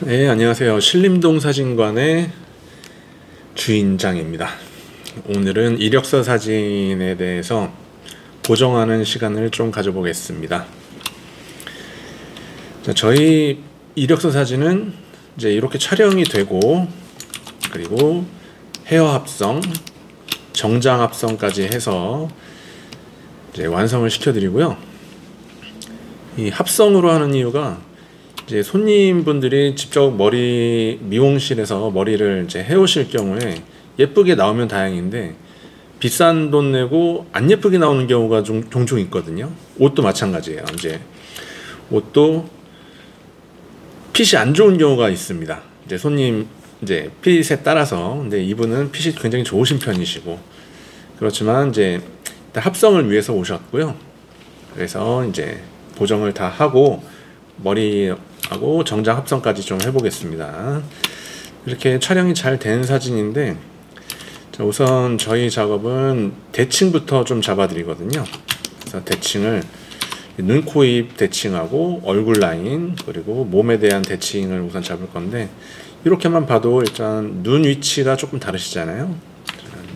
네, 안녕하세요. 신림동 사진관의 주인장입니다. 오늘은 이력서 사진에 대해서 보정하는 시간을 좀 가져보겠습니다. 자, 저희 이력서 사진은 이제 이렇게 촬영이 되고, 그리고 헤어 합성, 정장 합성까지 해서 이제 완성을 시켜드리고요. 이 합성으로 하는 이유가 이제 손님분들이 직접 미용실에서 머리를 이제 해오실 경우에 예쁘게 나오면 다행인데 비싼 돈 내고 안 예쁘게 나오는 경우가 종종 있거든요. 옷도 마찬가지예요. 이제 옷도 핏이 안 좋은 경우가 있습니다. 이제 손님 이제 핏에 따라서, 근데 이분은 핏이 굉장히 좋으신 편이시고, 그렇지만 이제 합성을 위해서 오셨고요. 그래서 이제 보정을 다 하고 머리하고 정장 합성까지 좀 해보겠습니다. 이렇게 촬영이 잘 된 사진인데, 자, 우선 저희 작업은 대칭부터 좀 잡아드리거든요. 그래서 대칭을 눈, 코, 입 대칭하고 얼굴 라인, 그리고 몸에 대한 대칭을 우선 잡을 건데, 이렇게만 봐도 일단 눈 위치가 조금 다르시잖아요.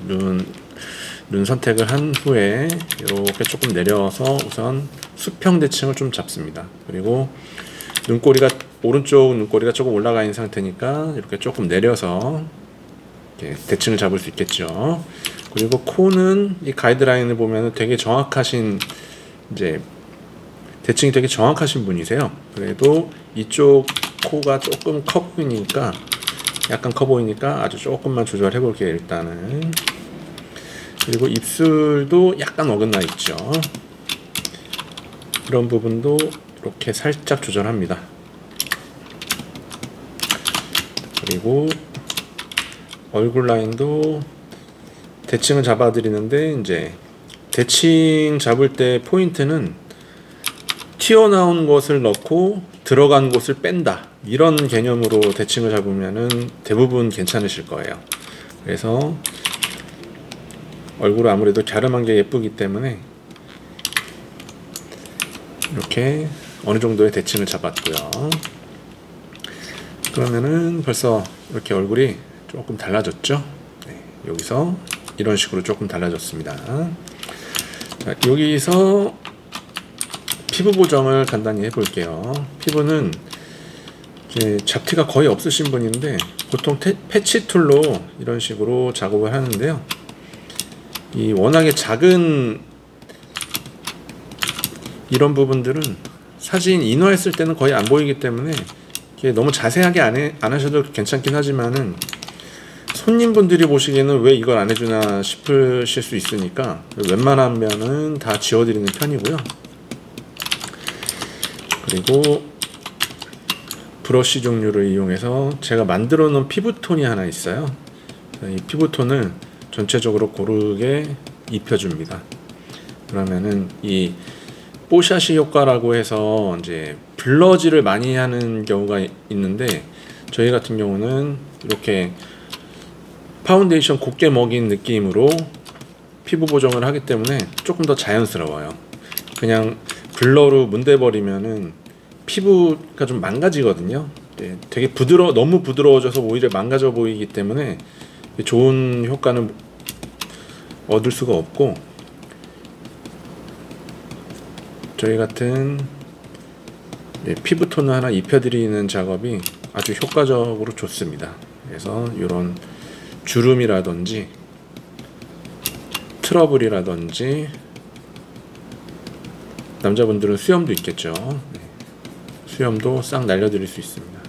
눈 선택을 한 후에 이렇게 조금 내려서 우선 수평 대칭을 좀 잡습니다. 그리고 눈꼬리가, 오른쪽 눈꼬리가 조금 올라가 있는 상태니까 이렇게 조금 내려서 이렇게 대칭을 잡을 수 있겠죠. 그리고 코는 이 가이드라인을 보면 되게 정확하신, 이제 대칭이 되게 정확하신 분이세요. 그래도 이쪽 코가 조금 커 보이니까, 약간 커 보이니까 아주 조금만 조절해 볼게요, 일단은. 그리고 입술도 약간 어긋나 있죠. 이런 부분도 이렇게 살짝 조절합니다. 그리고 얼굴 라인도 대칭을 잡아 드리는데, 이제 대칭 잡을 때 포인트는 튀어나온 것을 넣고 들어간 곳을 뺀다, 이런 개념으로 대칭을 잡으면은 대부분 괜찮으실 거예요. 그래서 얼굴은 아무래도 갸름한 게 예쁘기 때문에 이렇게 어느 정도의 대칭을 잡았고요. 그러면은 벌써 이렇게 얼굴이 조금 달라졌죠. 네, 여기서 이런 식으로 조금 달라졌습니다. 자, 여기서 피부 보정을 간단히 해볼게요. 피부는 이제 잡티가 거의 없으신 분인데 보통 패치 툴로 이런 식으로 작업을 하는데요. 이 워낙에 작은 이런 부분들은 사진 인화했을 때는 거의 안 보이기 때문에 이게 너무 자세하게 안 하셔도 괜찮긴 하지만은 손님분들이 보시기에는 왜 이걸 안 해주나 싶으실 수 있으니까 웬만하면은 다 지워드리는 편이고요. 그리고 브러쉬 종류를 이용해서 제가 만들어 놓은 피부톤이 하나 있어요. 이 피부톤을 전체적으로 고르게 입혀줍니다. 그러면은 이 뽀샤시 효과라고 해서 이제 블러지를 많이 하는 경우가 있는데, 저희 같은 경우는 이렇게 파운데이션 곱게 먹인 느낌으로 피부 보정을 하기 때문에 조금 더 자연스러워요. 그냥 블러로 문대버리면은 피부가 좀 망가지거든요. 네, 되게 너무 부드러워져서 오히려 망가져 보이기 때문에 좋은 효과는 얻을 수가 없고, 저희 같은 피부톤을 하나 입혀드리는 작업이 아주 효과적으로 좋습니다. 그래서 이런 주름이라든지 트러블이라든지, 남자분들은 수염도 있겠죠. 수염도 싹 날려드릴 수 있습니다.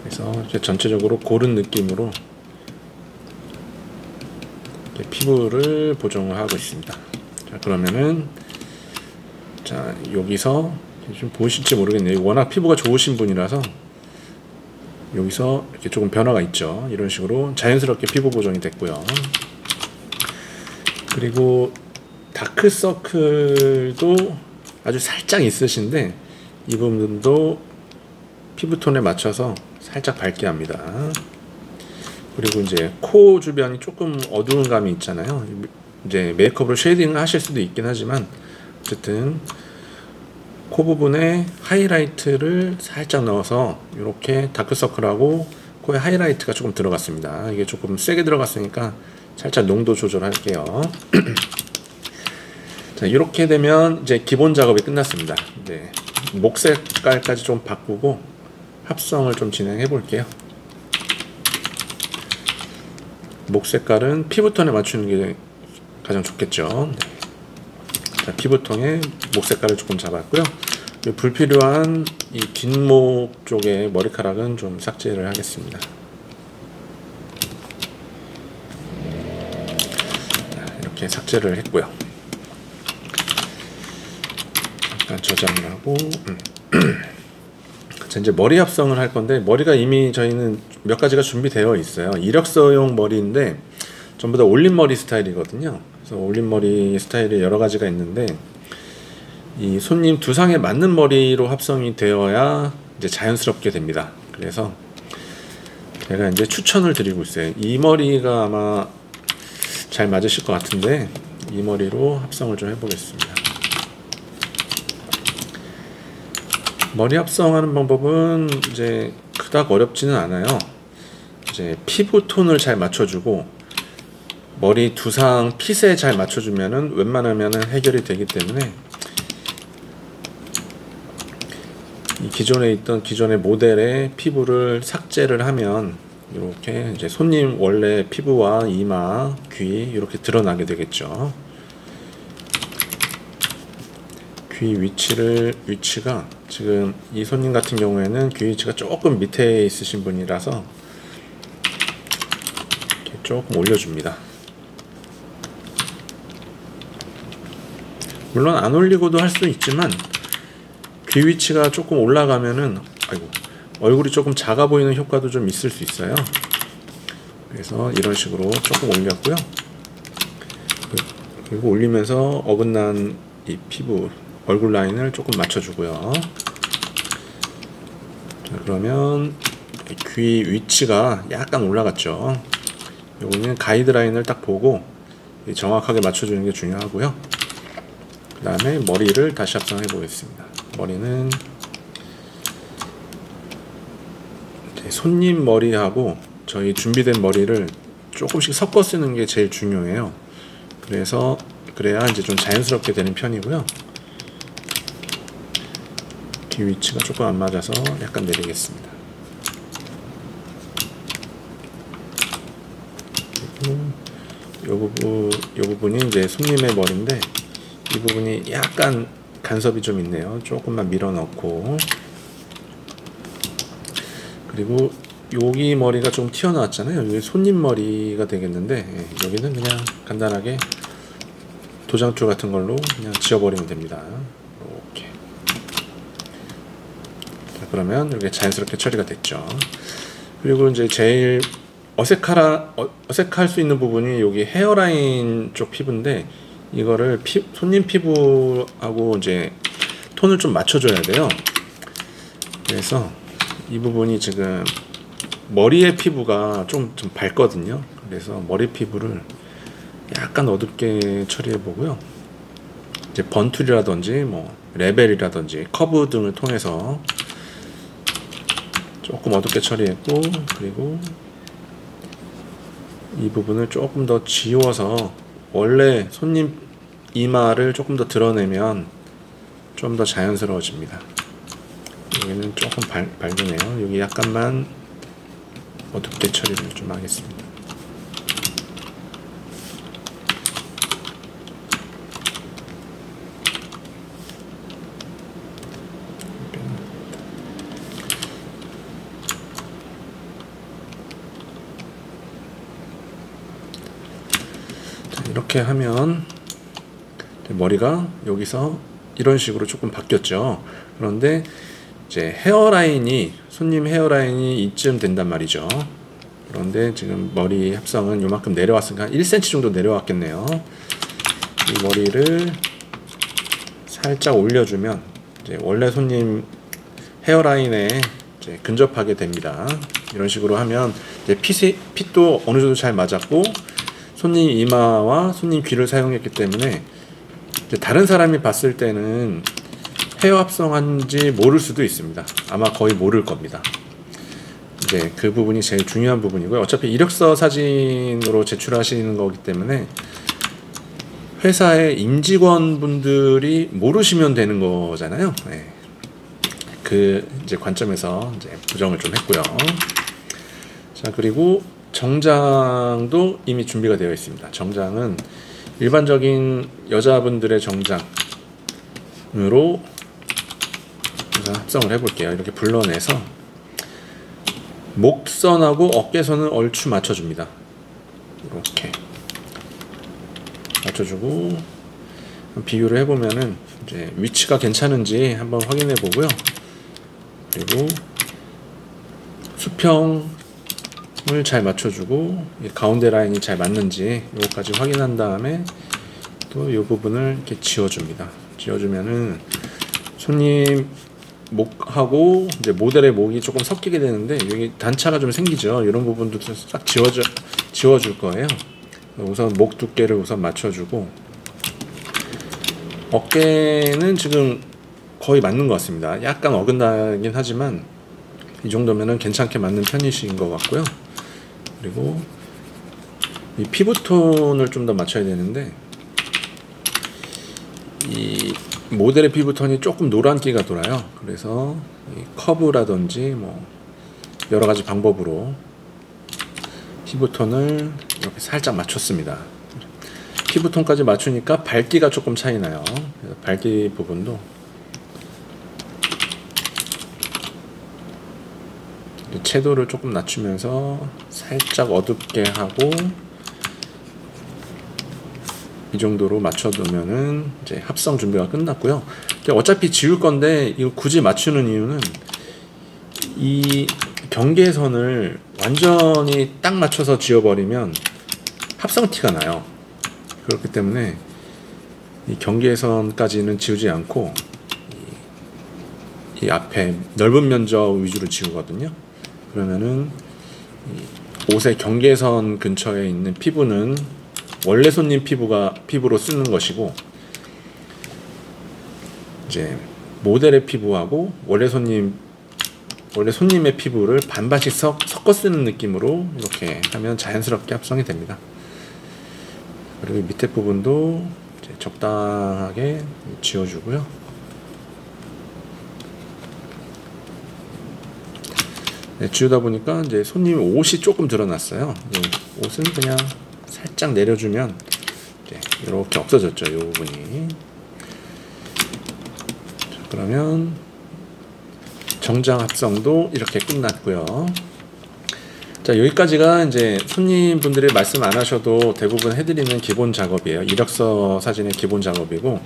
그래서 전체적으로 고른 느낌으로 피부를 보정을 하고 있습니다. 자, 그러면은, 자, 여기서 좀 보이실지 모르겠네요. 워낙 피부가 좋으신 분이라서 여기서 이렇게 조금 변화가 있죠. 이런 식으로 자연스럽게 피부 보정이 됐고요. 그리고 다크서클도 아주 살짝 있으신데 이 부분도 피부톤에 맞춰서 살짝 밝게 합니다. 그리고 이제 코 주변이 조금 어두운 감이 있잖아요. 이제 메이크업으로 쉐이딩을 하실 수도 있긴 하지만 어쨌든 코 부분에 하이라이트를 살짝 넣어서 이렇게 다크서클하고 코에 하이라이트가 조금 들어갔습니다. 이게 조금 세게 들어갔으니까 살짝 농도 조절할게요. 자, 이렇게 되면 이제 기본 작업이 끝났습니다. 이제 목 색깔까지 좀 바꾸고 합성을 좀 진행해 볼게요. 목 색깔은 피부톤에 맞추는 게 가장 좋겠죠. 네. 자, 피부톤에 목 색깔을 조금 잡았고요. 불필요한 이 뒷목 쪽에 머리카락은 좀 삭제를 하겠습니다. 자, 이렇게 삭제를 했고요. 잠깐 저장을 하고 자, 이제 머리 합성을 할 건데, 머리가 이미 저희는 몇 가지가 준비되어 있어요. 이력서용 머리인데 전부 다 올림머리 스타일이거든요. 그래서 올림머리 스타일이 여러 가지가 있는데, 이 손님 두상에 맞는 머리로 합성이 되어야 이제 자연스럽게 됩니다. 그래서 제가 이제 추천을 드리고 있어요. 이 머리가 아마 잘 맞으실 것 같은데, 이 머리로 합성을 좀 해보겠습니다. 머리 합성하는 방법은 이제 그닥 어렵지는 않아요. 이제 피부 톤을 잘 맞춰주고 머리 두상 핏에 잘 맞춰주면은 웬만하면은 해결이 되기 때문에, 이 기존에 있던 기존의 모델의 피부를 삭제를 하면 이렇게 이제 손님 원래 피부와 이마, 귀 이렇게 드러나게 되겠죠. 귀 위치가 지금 이 손님 같은 경우에는 귀 위치가 조금 밑에 있으신 분이라서 이렇게 조금 올려줍니다. 물론 안 올리고도 할 수 있지만, 귀 위치가 조금 올라가면은 얼굴이 조금 작아 보이는 효과도 좀 있을 수 있어요. 그래서 이런 식으로 조금 올렸고요. 그리고 올리면서 어긋난 이 피부 얼굴 라인을 조금 맞춰주고요. 자, 그러면 귀 위치가 약간 올라갔죠. 요거는 가이드라인을 딱 보고 정확하게 맞춰주는 게 중요하고요. 그 다음에 머리를 다시 합성해 보겠습니다. 머리는 손님 머리하고 저희 준비된 머리를 조금씩 섞어 쓰는 게 제일 중요해요. 그래서 그래야 이제 좀 자연스럽게 되는 편이고요. 귀 위치가 조금 안 맞아서 약간 내리겠습니다. 그리고 이 부분이 이제 손님의 머리인데, 이 부분이 약간 간섭이 좀 있네요. 조금만 밀어 넣고, 그리고 여기 머리가 좀 튀어나왔잖아요. 여기 손님 머리가 되겠는데, 여기는 그냥 간단하게 도장줄 같은 걸로 그냥 지워버리면 됩니다. 이렇게. 자, 그러면 이렇게 자연스럽게 처리가 됐죠. 그리고 이제 제일 어색할 수 있는 부분이 여기 헤어라인 쪽 피부인데, 이거를 손님 피부하고 이제 톤을 좀 맞춰줘야 돼요. 그래서 이 부분이 지금 머리의 피부가 좀 밝거든요. 그래서 머리 피부를 약간 어둡게 처리해 보고요. 이제 번툴이라든지 뭐 레벨이라든지 커브 등을 통해서 조금 어둡게 처리했고, 그리고 이 부분을 조금 더 지워서 원래 손님 이마를 조금 더 드러내면 좀 더 자연스러워집니다. 여기는 조금 밝으네요. 여기 약간만 어둡게 처리를 좀 하겠습니다. 이렇게 하면 머리가 여기서 이런 식으로 조금 바뀌었죠. 그런데 이제 헤어라인이, 손님 헤어라인이 이쯤 된단 말이죠. 그런데 지금 머리 합성은 요만큼 내려왔으니까 1cm 정도 내려왔겠네요. 이 머리를 살짝 올려주면 이제 원래 손님 헤어라인에 이제 근접하게 됩니다. 이런 식으로 하면 이제 핏도 어느 정도 잘 맞았고, 손님 이마와 손님 귀를 사용했기 때문에 이제 다른 사람이 봤을 때는 헤어 합성한지 모를 수도 있습니다. 아마 거의 모를 겁니다. 이제 그 부분이 제일 중요한 부분이고요. 어차피 이력서 사진으로 제출하시는 거기 때문에 회사의 임직원분들이 모르시면 되는 거잖아요. 네. 그 이제 관점에서 이제 부정을 좀 했고요. 자, 그리고 정장도 이미 준비가 되어 있습니다. 정장은 일반적인 여자분들의 정장으로 합성을 해볼게요. 이렇게 불러내서 목선하고 어깨선을 얼추 맞춰줍니다. 이렇게 맞춰주고 비교를 해보면은 이제 위치가 괜찮은지 한번 확인해 보고요. 그리고 수평을 잘 맞춰주고 가운데 라인이 잘 맞는지 이것까지 확인한 다음에 또 이 부분을 이렇게 지워줍니다. 지워주면은 손님 목하고 이제 모델의 목이 조금 섞이게 되는데 여기 단차가 좀 생기죠. 이런 부분도 싹 지워줄 거예요. 우선 목 두께를 우선 맞춰주고 어깨는 지금 거의 맞는 것 같습니다. 약간 어긋나긴 하지만 이 정도면은 괜찮게 맞는 편이신 것 같고요. 그리고 이 피부톤을 좀 더 맞춰야 되는데 이 모델의 피부톤이 조금 노란기가 돌아요. 그래서 이 커브라든지 뭐 여러 가지 방법으로 피부톤을 이렇게 살짝 맞췄습니다. 피부톤까지 맞추니까 밝기가 조금 차이 나요. 그래서 밝기 부분도 채도를 조금 낮추면서 살짝 어둡게 하고 이 정도로 맞춰두면은 이제 합성 준비가 끝났고요. 어차피 지울 건데 이거 굳이 맞추는 이유는 이 경계선을 완전히 딱 맞춰서 지워버리면 합성 티가 나요. 그렇기 때문에 이 경계선까지는 지우지 않고 이 앞에 넓은 면적 위주로 지우거든요. 그러면은 옷의 경계선 근처에 있는 피부는 원래 손님 피부로 쓰는 것이고 이제 모델의 피부하고 원래 손님의 피부를 반반씩 섞어 쓰는 느낌으로 이렇게 하면 자연스럽게 합성이 됩니다. 그리고 밑에 부분도 이제 적당하게 지워주고요. 네, 지우다 보니까 이제 손님 옷이 조금 드러났어요. 옷은 그냥 살짝 내려주면 이제 이렇게 없어졌죠. 이 부분이. 자, 그러면 정장 합성도 이렇게 끝났고요. 자, 여기까지가 이제 손님분들이 말씀 안 하셔도 대부분 해드리는 기본 작업이에요. 이력서 사진의 기본 작업이고.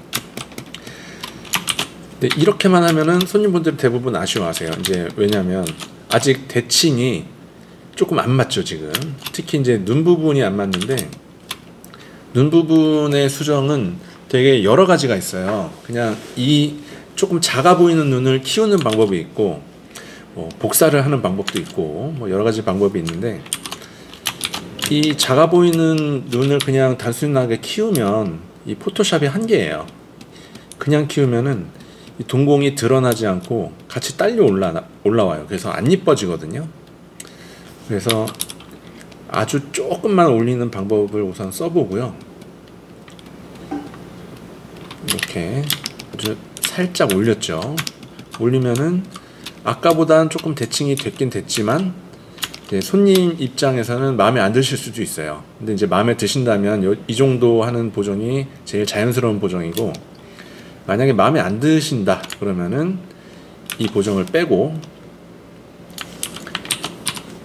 근데 이렇게만 하면은 손님분들이 대부분 아쉬워하세요. 이제 왜냐면 아직 대칭이 조금 안 맞죠, 지금. 특히 이제 눈 부분이 안 맞는데, 눈 부분의 수정은 되게 여러 가지가 있어요. 그냥 이 조금 작아 보이는 눈을 키우는 방법이 있고, 복사를 하는 방법도 있고, 뭐 여러 가지 방법이 있는데, 이 작아 보이는 눈을 그냥 단순하게 키우면 이 포토샵이 한계예요. 그냥 키우면은 이 동공이 드러나지 않고 같이 딸려 올라와요. 그래서 안 이뻐지거든요. 그래서 아주 조금만 올리는 방법을 우선 써보고요. 이렇게 아주 살짝 올렸죠. 올리면은 아까보다는 조금 대칭이 됐긴 됐지만 손님 입장에서는 마음에 안 드실 수도 있어요. 근데 이제 마음에 드신다면 이 정도 하는 보정이 제일 자연스러운 보정이고, 만약에 마음에 안 드신다 그러면은 이 보정을 빼고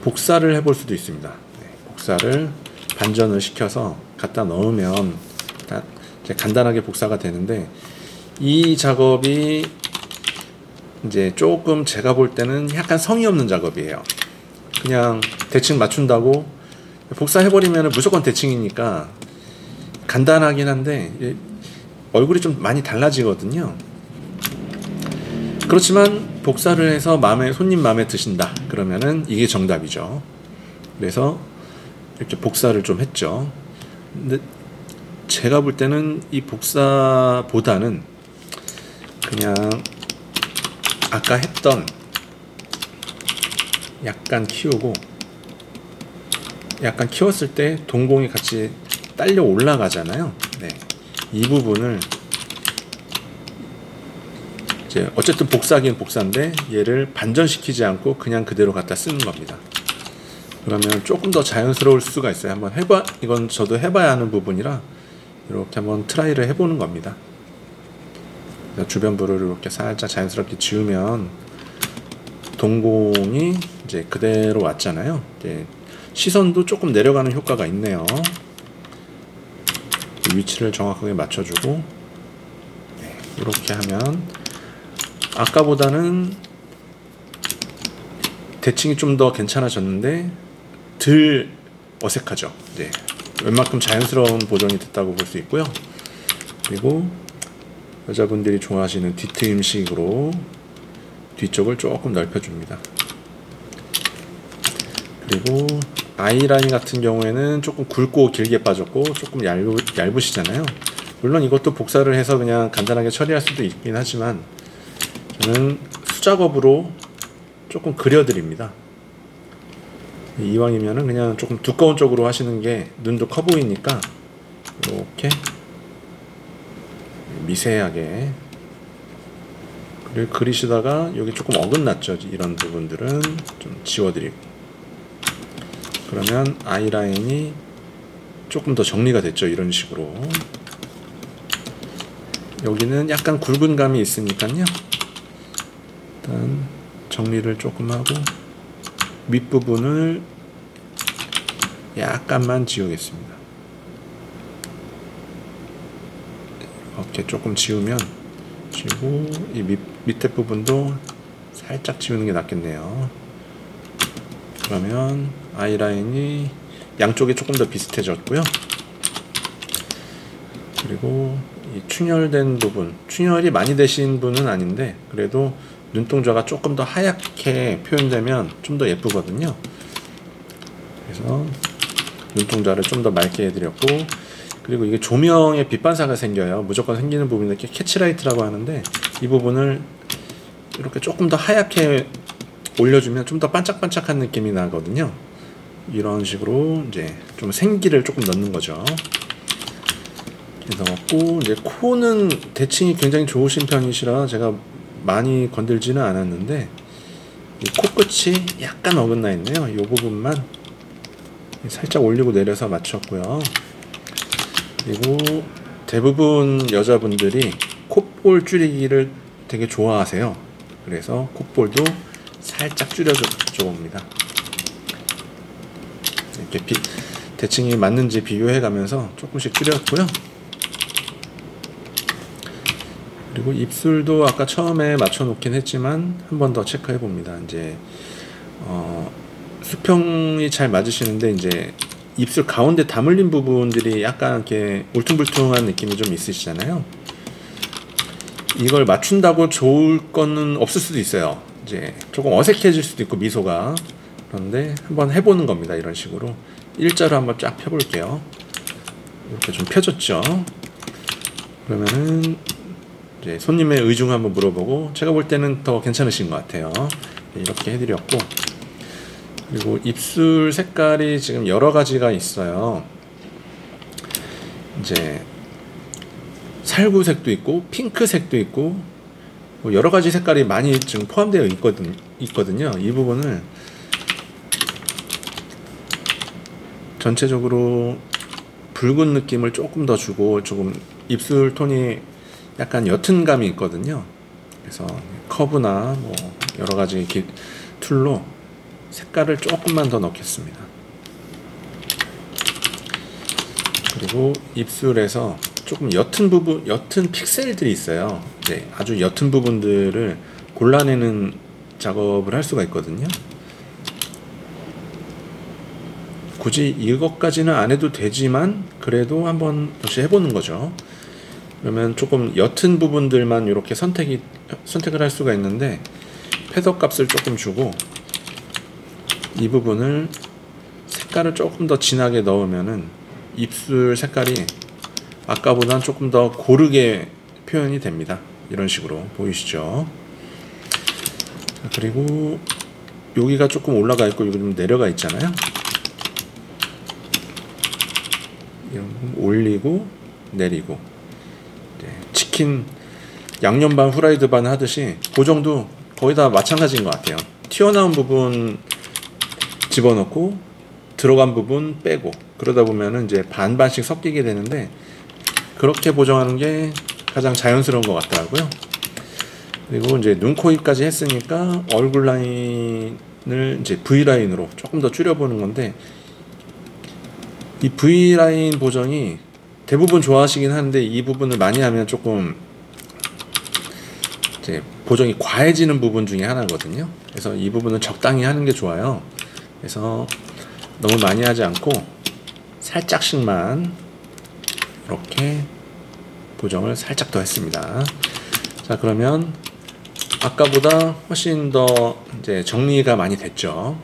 복사를 해볼 수도 있습니다. 네, 복사를 반전을 시켜서 갖다 넣으면 이제 간단하게 복사가 되는데, 이 작업이 이제 조금 제가 볼 때는 약간 성의 없는 작업이에요. 그냥 대칭 맞춘다고 복사해버리면 무조건 대칭이니까 간단하긴 한데 얼굴이 좀 많이 달라지거든요. 그렇지만 복사를 해서 손님 마음에 드신다 그러면은 이게 정답이죠. 그래서 이렇게 복사를 좀 했죠. 근데 제가 볼 때는 이 복사보다는 그냥 아까 했던 약간 키우고, 약간 키웠을 때 동공이 같이 딸려 올라가잖아요. 네. 이 부분을 이제 어쨌든 복사긴 복사인데 얘를 반전시키지 않고 그냥 그대로 갖다 쓰는 겁니다. 그러면 조금 더 자연스러울 수가 있어요. 한번 이건 저도 해봐야 하는 부분이라 이렇게 한번 트라이를 해보는 겁니다. 주변부를 이렇게 살짝 자연스럽게 지우면 동공이 이제 그대로 왔잖아요. 이제 시선도 조금 내려가는 효과가 있네요. 위치를 정확하게 맞춰주고, 네, 이렇게 하면 아까보다는 대칭이 좀 더 괜찮아졌는데 덜 어색하죠. 네, 웬만큼 자연스러운 보정이 됐다고 볼 수 있고요. 그리고 여자분들이 좋아하시는 뒤트임식으로 뒤쪽을 조금 넓혀줍니다. 그리고 아이라인 같은 경우에는 조금 굵고 길게 빠졌고 조금 얇으시잖아요. 물론 이것도 복사를 해서 그냥 간단하게 처리할 수도 있긴 하지만 저는 수작업으로 조금 그려드립니다. 이왕이면은 그냥 조금 두꺼운 쪽으로 하시는 게 눈도 커 보이니까 이렇게 미세하게 그리시다가 여기 조금 어긋났죠. 이런 부분들은 좀 지워드리고, 그러면 아이라인이 조금 더 정리가 됐죠. 이런 식으로. 여기는 약간 굵은 감이 있으니까요. 일단 정리를 조금 하고 밑부분을 약간만 지우겠습니다. 이렇게 조금 지우면 지우고 이 밑에 부분도 살짝 지우는 게 낫겠네요. 그러면 아이라인이 양쪽이 조금 더 비슷해졌고요. 그리고 이 충혈된 부분, 충혈이 많이 되신 분은 아닌데 그래도 눈동자가 조금 더 하얗게 표현되면 좀 더 예쁘거든요. 그래서 눈동자를 좀 더 맑게 해드렸고, 그리고 이게 조명에 빛 반사가 생겨요. 무조건 생기는 부분이 이렇게 캐치라이트라고 하는데 이 부분을 이렇게 조금 더 하얗게 올려주면 좀 더 반짝반짝한 느낌이 나거든요. 이런 식으로 이제 좀 생기를 조금 넣는 거죠. 넣었고, 이제 코는 대칭이 굉장히 좋으신 편이시라 제가 많이 건들지는 않았는데 이 코끝이 약간 어긋나 있네요. 이 부분만 살짝 올리고 내려서 맞췄고요. 그리고 대부분 여자분들이 콧볼 줄이기를 되게 좋아하세요. 그래서 콧볼도 살짝 줄여줘 봅니다. 이렇게 대칭이 맞는지 비교해 가면서 조금씩 줄였고요. 그리고 입술도 아까 처음에 맞춰 놓긴 했지만 한 번 더 체크해 봅니다. 이제 수평이 잘 맞으시는데 이제 입술 가운데 다물린 부분들이 약간 이렇게 울퉁불퉁한 느낌이 좀 있으시잖아요. 이걸 맞춘다고 좋을 거는 없을 수도 있어요. 이제 조금 어색해질 수도 있고 미소가. 그런데 한번 해보는 겁니다. 이런 식으로 일자로 한번 쫙 펴볼게요. 이렇게 좀 펴졌죠. 그러면은 이제 손님의 의중 한번 물어보고, 제가 볼 때는 더 괜찮으신 것 같아요. 이렇게 해드렸고, 그리고 입술 색깔이 지금 여러 가지가 있어요. 이제 살구색도 있고 핑크색도 있고 여러 가지 색깔이 많이 지금 포함되어 있거든요. 이 부분을 전체적으로 붉은 느낌을 조금 더 주고, 조금 입술 톤이 약간 옅은 감이 있거든요. 그래서 커브나 뭐 여러 가지 툴로 색깔을 조금만 더 넣겠습니다. 그리고 입술에서 조금 옅은 부분, 옅은 픽셀들이 있어요. 네, 아주 옅은 부분들을 골라내는 작업을 할 수가 있거든요. 굳이 이것까지는 안 해도 되지만 그래도 한번 다시 해보는 거죠. 그러면 조금 옅은 부분들만 이렇게 선택을 할 수가 있는데 패더 값을 조금 주고 이 부분을 색깔을 조금 더 진하게 넣으면은 입술 색깔이 아까보다는 조금 더 고르게 표현이 됩니다. 이런 식으로 보이시죠? 그리고 여기가 조금 올라가 있고 여기 좀 내려가 있잖아요. 이런 거 올리고 내리고, 치킨 양념 반 후라이드 반 하듯이 고정도 거의 다 마찬가지인 것 같아요. 튀어나온 부분 집어넣고 들어간 부분 빼고, 그러다 보면은 이제 반반씩 섞이게 되는데, 그렇게 보정하는 게 가장 자연스러운 것 같더라고요. 그리고 이제 눈, 코, 입까지 했으니까 얼굴 라인을 이제 V라인으로 조금 더 줄여보는 건데, 이 V라인 보정이 대부분 좋아하시긴 하는데, 이 부분을 많이 하면 조금 이제 보정이 과해지는 부분 중에 하나거든요. 그래서 이 부분은 적당히 하는 게 좋아요. 그래서 너무 많이 하지 않고 살짝씩만 이렇게 보정을 살짝 더 했습니다. 자, 그러면 아까보다 훨씬 더 이제 정리가 많이 됐죠.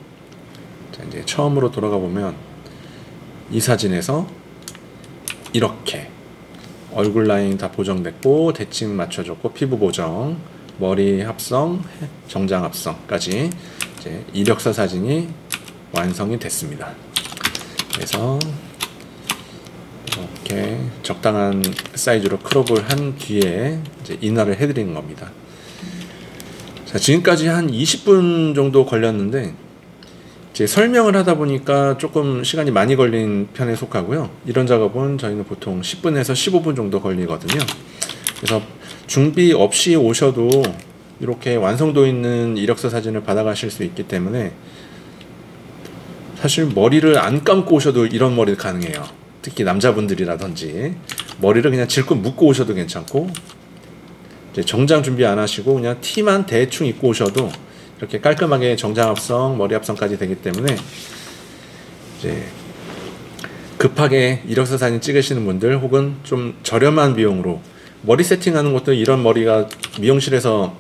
자, 이제 처음으로 돌아가 보면 이 사진에서 이렇게 얼굴 라인 다 보정됐고, 대칭 맞춰줬고, 피부 보정, 머리 합성, 정장 합성까지 이제 이력서 사진이 완성이 됐습니다. 그래서 이렇게 적당한 사이즈로 크롭을 한 뒤에 이제 인화를 해드리는 겁니다. 자, 지금까지 한 20분 정도 걸렸는데, 이제 설명을 하다 보니까 조금 시간이 많이 걸린 편에 속하고요. 이런 작업은 저희는 보통 10분에서 15분 정도 걸리거든요. 그래서 준비 없이 오셔도 이렇게 완성도 있는 이력서 사진을 받아가실 수 있기 때문에, 사실 머리를 안 감고 오셔도 이런 머리 가능해요. 특히 남자분들이라든지 머리를 그냥 질끈 묶고 오셔도 괜찮고, 이제 정장 준비 안 하시고 그냥 티만 대충 입고 오셔도 이렇게 깔끔하게 정장 합성, 머리 합성까지 되기 때문에, 이제 급하게 이력서 사진 찍으시는 분들, 혹은 좀 저렴한 비용으로 머리 세팅하는 것도, 이런 머리가 미용실에서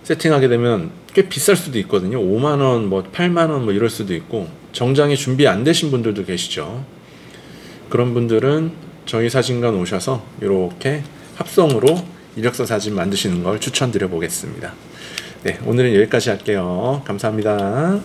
세팅하게 되면 꽤 비쌀 수도 있거든요. 5만원, 뭐 8만원 뭐 이럴 수도 있고, 정장이 준비 안 되신 분들도 계시죠. 그런 분들은 저희 사진관 오셔서 이렇게 합성으로 이력서 사진 만드시는 걸 추천드려 보겠습니다. 네, 오늘은 여기까지 할게요. 감사합니다.